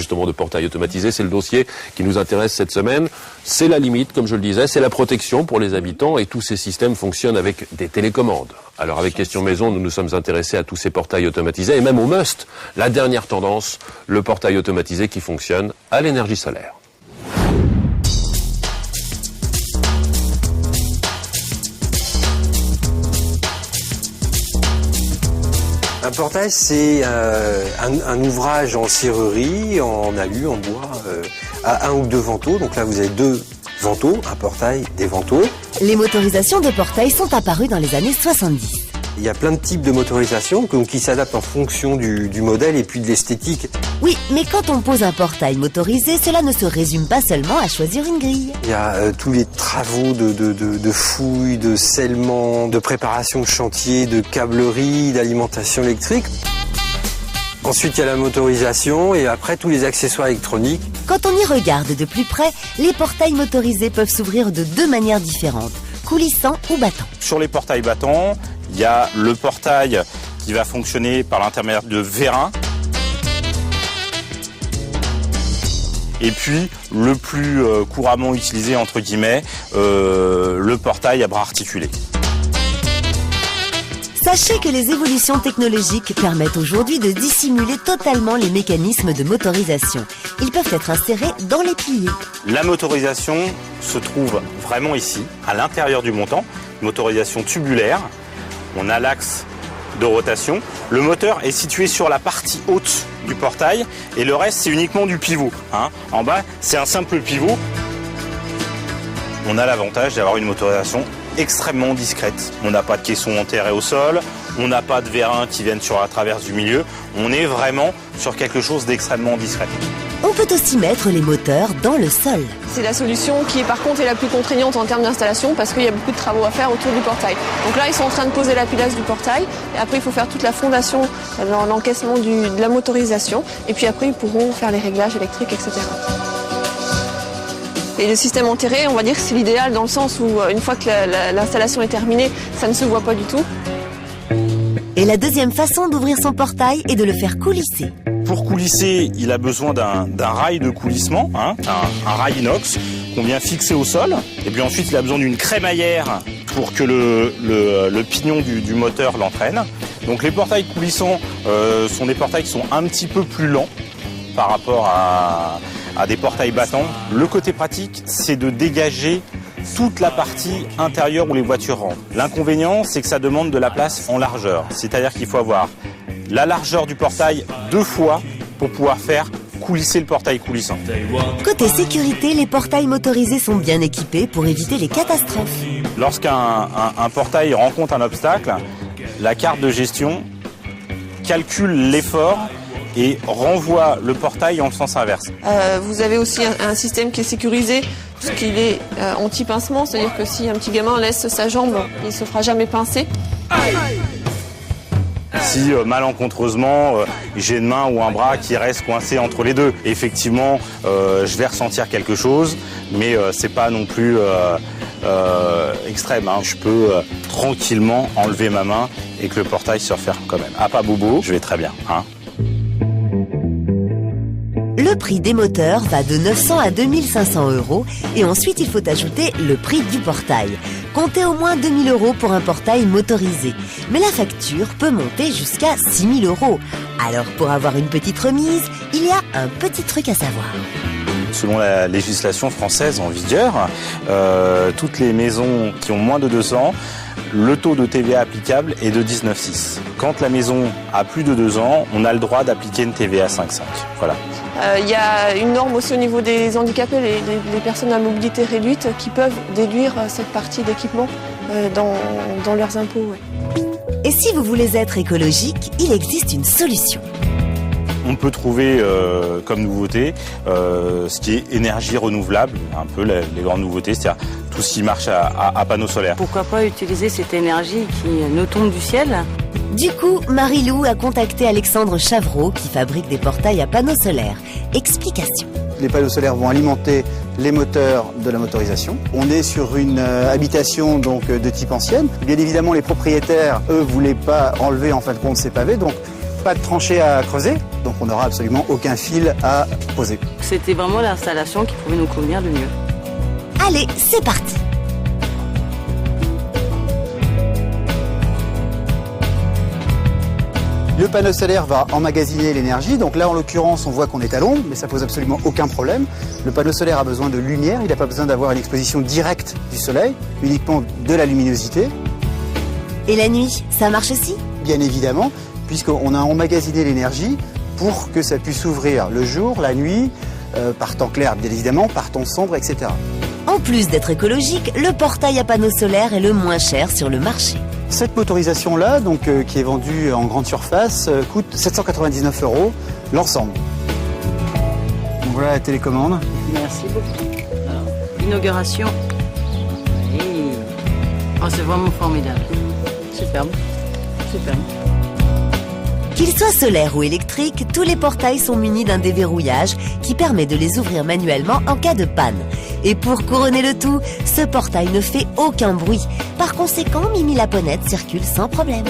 justement de portail automatisé. C'est le dossier qui nous intéresse cette semaine. C'est la limite, comme je le disais, c'est la protection pour les habitants et tous ces systèmes fonctionnent avec des télécommandes. Alors avec Question Maison, nous nous sommes intéressés à tous ces portails automatisés et même au must, la dernière tendance, le portail automatisé qui fonctionne à l'énergie solaire. Un portail, c'est un ouvrage en serrurerie, en alu, en bois, à 1 ou 2 vantaux. Donc là, vous avez 2 vantaux, un portail, des vantaux. Les motorisations de portail sont apparues dans les années 70. Il y a plein de types de motorisation qui s'adaptent en fonction du modèle et puis de l'esthétique. Oui, mais quand on pose un portail motorisé, cela ne se résume pas seulement à choisir une grille. Il y a tous les travaux de fouilles, de scellement, de préparation de chantier, de câblerie, d'alimentation électrique. Ensuite, il y a la motorisation et après, tous les accessoires électroniques. Quand on y regarde de plus près, les portails motorisés peuvent s'ouvrir de 2 manières différentes, coulissant ou battant. Sur les portails battants, il y a le portail qui va fonctionner par l'intermédiaire de vérins. Et puis, le plus couramment utilisé, entre guillemets, le portail à bras articulés. Sachez que les évolutions technologiques permettent aujourd'hui de dissimuler totalement les mécanismes de motorisation. Ils peuvent être insérés dans les piliers. La motorisation se trouve vraiment ici, à l'intérieur du montant, motorisation tubulaire. On a l'axe de rotation. Le moteur est situé sur la partie haute du portail et le reste, c'est uniquement du pivot. En bas, c'est un simple pivot. On a l'avantage d'avoir une motorisation extrêmement discrète. On n'a pas de caisson enterré au sol, on n'a pas de vérins qui viennent sur la traverse du milieu. On est vraiment sur quelque chose d'extrêmement discret. On peut aussi mettre les moteurs dans le sol. C'est la solution qui par contre est la plus contraignante en termes d'installation parce qu'il y a beaucoup de travaux à faire autour du portail. Donc là ils sont en train de poser la pilasse du portail et après il faut faire toute la fondation, l'encaissement de la motorisation et puis après ils pourront faire les réglages électriques, etc. Et le système enterré, on va dire que c'est l'idéal dans le sens où une fois que l'installation est terminée, ça ne se voit pas du tout. Et la deuxième façon d'ouvrir son portail est de le faire coulisser. Pour coulisser, il a besoin d'un rail de coulissement, un rail inox qu'on vient fixer au sol. Et puis ensuite, il a besoin d'une crémaillère pour que le pignon du moteur l'entraîne. Donc les portails coulissants sont des portails qui sont un petit peu plus lents par rapport à des portails battants. Le côté pratique, c'est de dégager toute la partie intérieure où les voitures rentrent. L'inconvénient, c'est que ça demande de la place en largeur. C'est-à-dire qu'il faut avoir la largeur du portail 2 fois pour pouvoir faire coulisser le portail coulissant. Côté sécurité, les portails motorisés sont bien équipés pour éviter les catastrophes. Lorsqu'un portail rencontre un obstacle, la carte de gestion calcule l'effort et renvoie le portail en sens inverse. Vous avez aussi un système qui est sécurisé, puisqu'il est anti-pincement, c'est-à-dire que si un petit gamin laisse sa jambe, il ne se fera jamais pincer. Si malencontreusement j'ai une main ou un bras qui reste coincé entre les deux, effectivement je vais ressentir quelque chose, mais c'est pas non plus extrême. Je peux tranquillement enlever ma main et que le portail se referme quand même. Ah pas bobo, je vais très bien. Le prix des moteurs va de 900 à 2500 € et ensuite il faut ajouter le prix du portail. Comptez au moins 2000 € pour un portail motorisé. Mais la facture peut monter jusqu'à 6000 €. Alors pour avoir une petite remise, il y a un petit truc à savoir. Selon la législation française en vigueur, toutes les maisons qui ont moins de 2 ans, le taux de TVA applicable est de 19,6. Quand la maison a plus de 2 ans, on a le droit d'appliquer une TVA 5,5. Voilà. Il y a une norme aussi au niveau des handicapés, les personnes à mobilité réduite, qui peuvent déduire cette partie d'équipement dans leurs impôts. Ouais. Et si vous voulez être écologique, il existe une solution. On peut trouver comme nouveauté ce qui est énergie renouvelable, un peu les grandes nouveautés, c'est-à-dire tout ce qui marche à panneaux solaires. Pourquoi pas utiliser cette énergie qui nous tombe du ciel ? Du coup, Marie-Lou a contacté Alexandre Chavreau qui fabrique des portails à panneaux solaires. Explication. Les panneaux solaires vont alimenter les moteurs de la motorisation. On est sur une habitation donc de type ancienne. Bien évidemment, les propriétaires, eux, voulaient pas enlever en fin de compte ces pavés, donc pas de tranchée à creuser, donc on n'aura absolument aucun fil à poser. C'était vraiment l'installation qui pouvait nous convenir le mieux. Allez, c'est parti! Le panneau solaire va emmagasiner l'énergie, donc là en l'occurrence on voit qu'on est à l'ombre, mais ça pose absolument aucun problème. Le panneau solaire a besoin de lumière, il n'a pas besoin d'avoir une exposition directe du soleil, uniquement de la luminosité. Et la nuit, ça marche aussi? Bien évidemment, puisqu'on a emmagasiné l'énergie pour que ça puisse s'ouvrir le jour, la nuit, par temps clair bien évidemment, par temps sombre, etc. En plus d'être écologique, le portail à panneaux solaires est le moins cher sur le marché. Cette motorisation-là, donc qui est vendue en grande surface, coûte 799 € l'ensemble. Donc voilà la télécommande. Merci beaucoup. Alors, inauguration. Oui. Oh, c'est vraiment formidable. Superbe. Superbe. Qu'ils soient solaires ou électriques, tous les portails sont munis d'un déverrouillage qui permet de les ouvrir manuellement en cas de panne. Et pour couronner le tout, ce portail ne fait aucun bruit. Par conséquent, Mimi la Ponette circule sans problème.